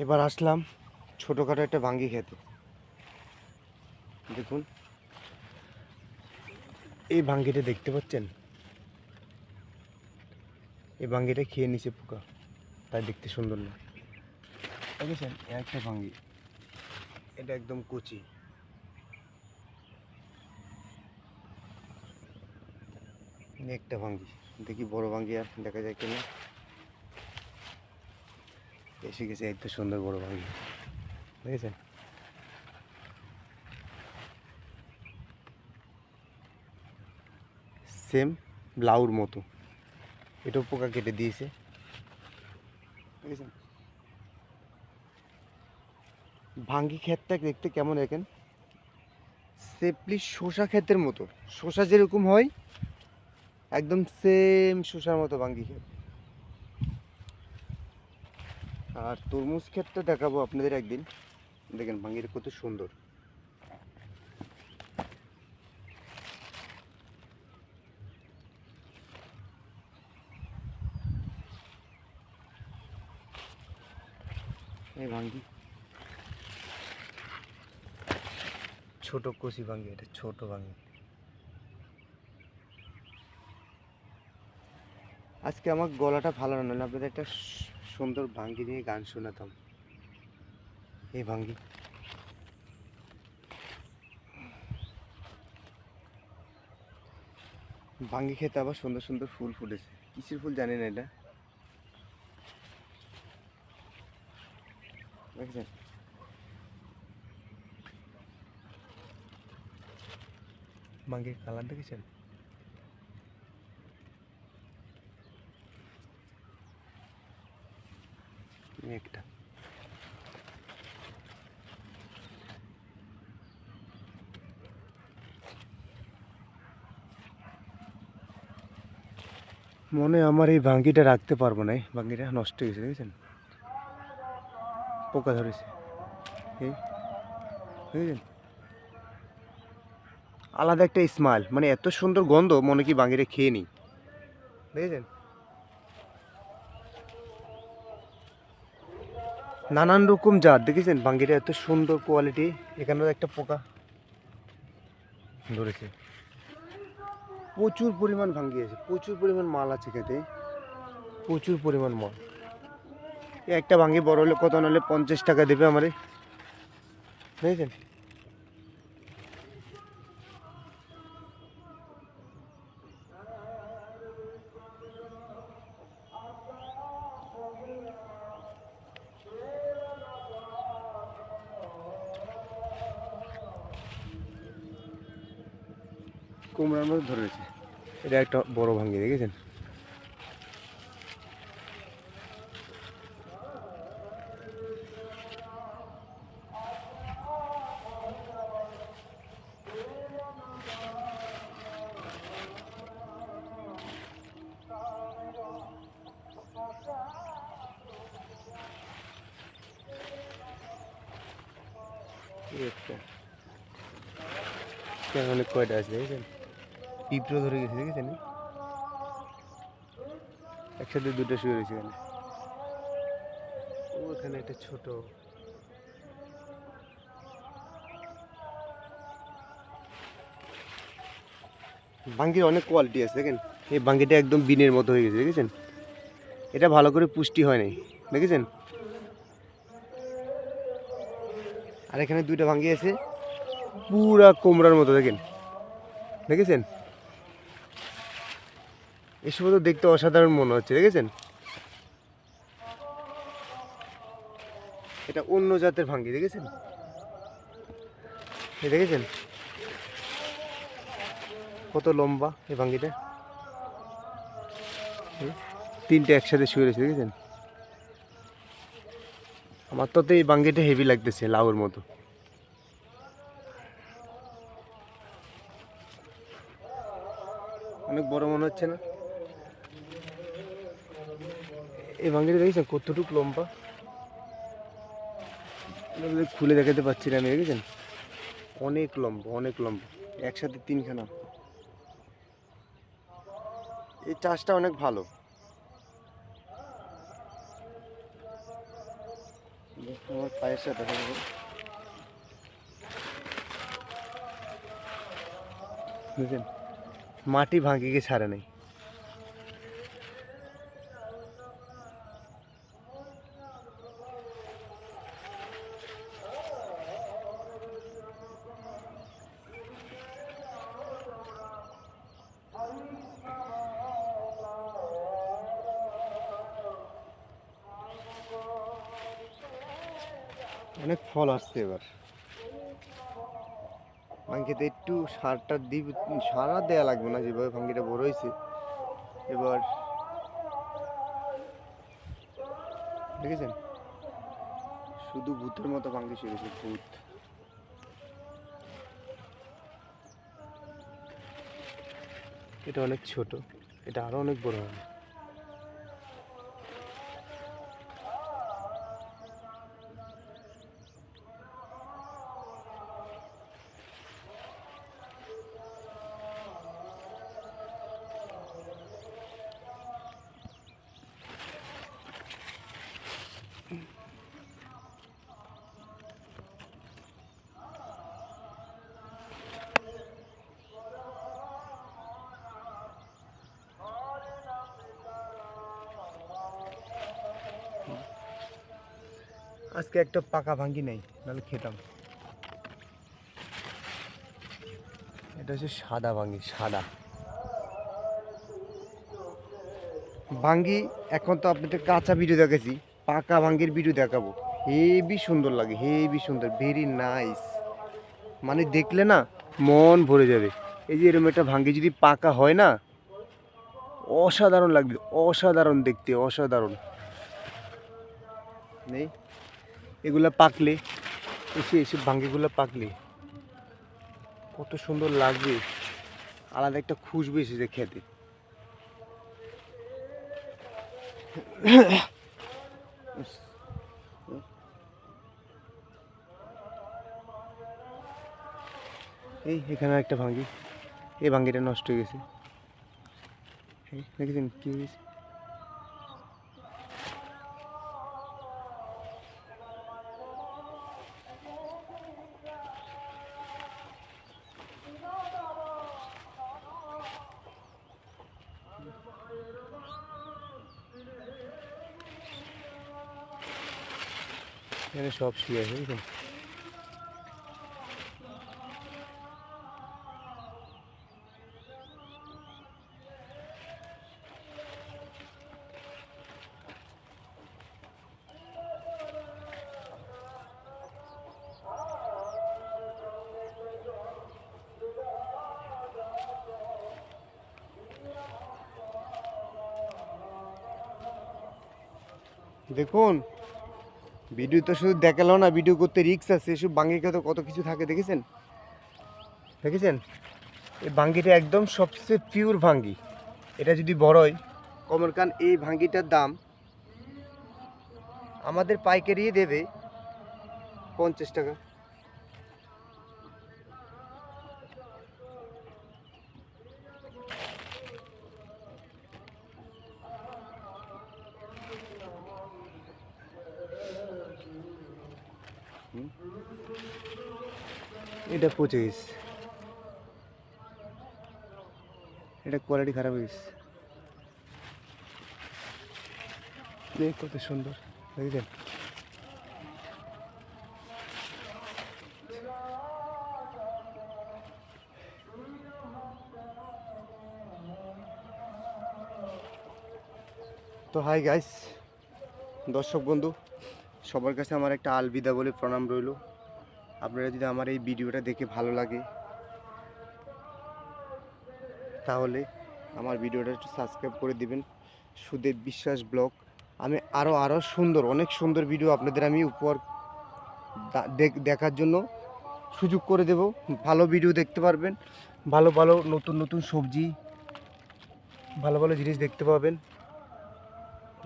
এবার আসলাম ছোটোখাটো একটা ভাঙ্গি খেতে। দেখুন এই ভাঙ্গিটা দেখতে পাচ্ছেন, এই ভাঙ্গিটা খেয়ে নিছে পোকা, তাই দেখতে সুন্দর না। দেখেছেন একটা ভাঙ্গি, এটা একদম কচি। একটা ভাঙ্গি, দেখি বড় ভাঙ্গি আর দেখা যায় কিনা। এসে গেছে এত সুন্দর বড় ভাঙ্গি, দেখেছেন। সেম লাউর মতো, এটাও পোকা কেটে দিয়েছে, দেখেছেন। ভাঙ্গি ক্ষেতটা দেখতে কেমন দেখেন, সেফলি শসা ক্ষেতের মতো। শসা যেরকম হয় একদম সেম শসার মতো ভাঙ্গি ক্ষেত। আর তরমুজ ক্ষেতটা দেখাবো আপনাদের একদিন, দেখেন ভাঙ্গিটা কত সুন্দর। এই ভাঙ্গি ছোট কচি ভাঙ্গি, এটা ছোট ভাঙ্গি। আজকে আমার গলাটা ভালো না, আপনাদের একটা সুন্দর ভাঙ্গি নিয়ে গান শোনাতাম। এই ভাঙ্গি ভাঙ্গি খেতে আবার সুন্দর সুন্দর ফুল ফুটেছে, কিসের ফুল জানি না এটা, দেখেছেন। ভাঙ্গির কালার দেখেছেন, একটা মনে আমার এই ভাঙ্গিটা রাখতে পারবো না, এই ভাঙ্গিটা নষ্ট হয়ে গেছে, দেখেছেন পোকা ধরেছে। এই দেখেছেন আলাদা একটা স্মেল, মানে এত সুন্দর গন্ধ, মনে কি ভাঙ্গিটা খেয়ে নিই, দেখেছেন। নানান রকম জাত, দেখেছেন ভাঙ্গিটা এত সুন্দর কোয়ালিটি। এখানেও একটা পোকা ধরেছে। প্রচুর পরিমাণ ভাঙ্গি আছে, প্রচুর পরিমাণ মাল আছে খেতে, প্রচুর পরিমাণ মাল। একটা ভাঙ্গি বড় হলে কত, নাহলে 50 টাকা দেবে আমারে, বুঝেছেন। কুমড়ার মধ্যে ধরেছে, এটা একটা বড় ভাঙ্গি, দেখেছেন। অনেক কয়টা আছে, দেখেছেন। পিঁপড়ো ধরে গেছে, দেখেছেন একসাথে দুটো শুয়ে রয়েছে এখানে। ওখানে একটা ছোট ভাঙ্গির অনেক কোয়ালিটি আছে, দেখেন। এই ভাঙ্গিটা একদম বিনের মতো হয়ে গেছে, দেখেছেন। এটা ভালো করে পুষ্টি হয় নাই, দেখেছেন। আর এখানে দুইটা ভাঙ্গি আছে পুরা কোমড়ার মতো, দেখেন, দেখেছেন। এসব তো দেখতে অসাধারণ মনে হচ্ছে, দেখেছেন। এটা অন্য জাতের ভাঙ্গি, দেখেছেন, দেখেছেন কত লম্বা এই ভাঙ্গিটা। তিনটে একসাথে শুয়ে রয়েছে, দেখেছেন। আমার তো এই ভাঙ্গিটা হেভি লাগতেছে, লাউর মতো। অনেক বড় মনে হচ্ছে না এই ভাঙ্গিটা, দেখেছেন কতটুকু লম্বা, খুলে দেখাতে পারছি না আমি, দেখেছেন অনেক লম্বা, অনেক লম্বা, একসাথে তিনখানা। এই চাষটা অনেক ভালো, আমার পায়ের সাথে বুঝলেন, মাটি ভাঙিকে ছাড়ে নাই। অনেক ফল আসছে এবার। ভাঙ্গিতে একটু সারটা সারা দেয়া লাগবে না, যেভাবে ভাঙ্গিটা বড় হয়েছে এবার। দেখেছেন, শুধু ভূতের মতো ভাঙ্গি সেরেছে, ভূত। এটা অনেক ছোট, এটা আরো অনেক বড় হবে। আজকে একটা পাকা ভাঙ্গি নেই, নাহলে খেতাম। এটা হচ্ছে সাদা ভাঙ্গি, সাদা ভাঙ্গি। এখন তো আপনাদের কাঁচা ভিডিও দেখেছি, পাকা ভাঙ্গির ভিডিও দেখাবো। হেবি সুন্দর লাগে, হেবি সুন্দর, ভেরি নাইস। মানে দেখলে না মন ভরে যাবে। এই যে এরকম একটা ভাঙ্গি যদি পাকা হয় না, অসাধারণ লাগবে, অসাধারণ দেখতে, অসাধারণ। নেই এগুলা পাকলে, এসব ভাঙ্গিগুলো পাকলে কত সুন্দর লাগবে, আলাদা একটা খুশবু এসেছে খেতে। এই এখানে একটা ভাঙ্গি, এই ভাঙ্গিটা নষ্ট হয়ে গেছে। দেখেছেন কি হয়েছে? এখানে সব শুয়ে আছে, বুঝলেন। দেখুন, ভিডিও তো শুধু দেখালো না, ভিডিও করতে রিস্ক আছে। এসব ভাঙ্গিতে তো কত কিছু থাকে, দেখেছেন? দেখেছেন, এই ভাঙ্গিটা একদম সবচেয়ে পিওর ভাঙ্গি। এটা যদি বড় হয়, কমর কান এই ভাঙ্গিটার দাম আমাদের পাইকারি দেবে 50 টাকা। এটা পচে গেছে, এটা কোয়ালিটি খারাপ হয়ে গেছে। দেখ কত সুন্দর, দেখেছেন? তো হাই গাইস, দর্শক বন্ধু, সবার কাছে আমার একটা আলবিদা বলে প্রণাম রইল। আপনারা যদি আমার এই ভিডিওটা দেখে ভালো লাগে, তাহলে আমার ভিডিওটা একটু সাবস্ক্রাইব করে দিবেন। সুদেব বিশ্বাস ব্লগ। আমি আরও সুন্দর, অনেক সুন্দর ভিডিও আপনাদের আমি উপহার দেখার জন্য সুযোগ করে দেব। ভালো ভিডিও দেখতে পারবেন, ভালো ভালো নতুন নতুন সবজি, ভালো ভালো জিনিস দেখতে পাবেন।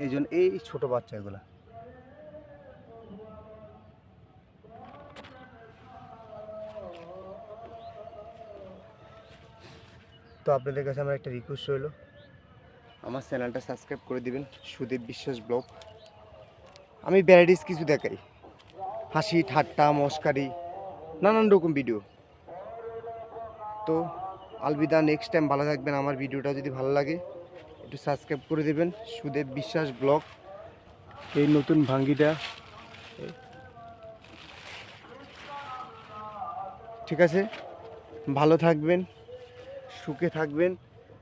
এই জন্য এই ছোটো বাচ্চাগুলা, তো আপনাদের কাছে আমার একটা রিকোয়েস্ট রইল, আমার চ্যানেলটা সাবস্ক্রাইব করে দিবেন, সুদেব বিশ্বাস ব্লগ। আমি ভ্যারাইটিস কিছু দেখাই, হাসি ঠাট্টা মস্কারি নানান রকম ভিডিও। তো আলবিদা, নেক্সট টাইম ভালো থাকবেন। আমার ভিডিওটা যদি ভালো লাগে একটু সাবস্ক্রাইব করে দেবেন। সুদেব বিশ্বাস ব্লগ, এই নতুন ভাঙ্গিটা। ঠিক আছে, ভালো থাকবেন, সুখে থাকবেন,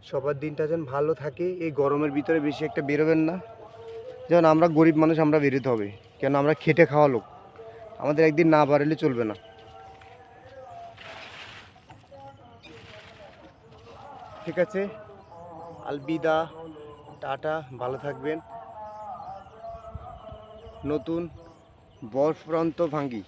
সবার দিনটা যেন ভালো থাকে। এই গরমের ভিতরে বেশি একটা বেরোবেন না, যেমন আমরা গরিব মানুষ আমরা বেরোতে হবে, কেন আমরা খেটে খাওয়া লোক, আমাদের একদিন না বাড়লে চলবে না। ঠিক আছে, আলবিদা, টাটা, ভালো থাকবেন। নতুন বরফ্রান্ত ভাঙ্গি।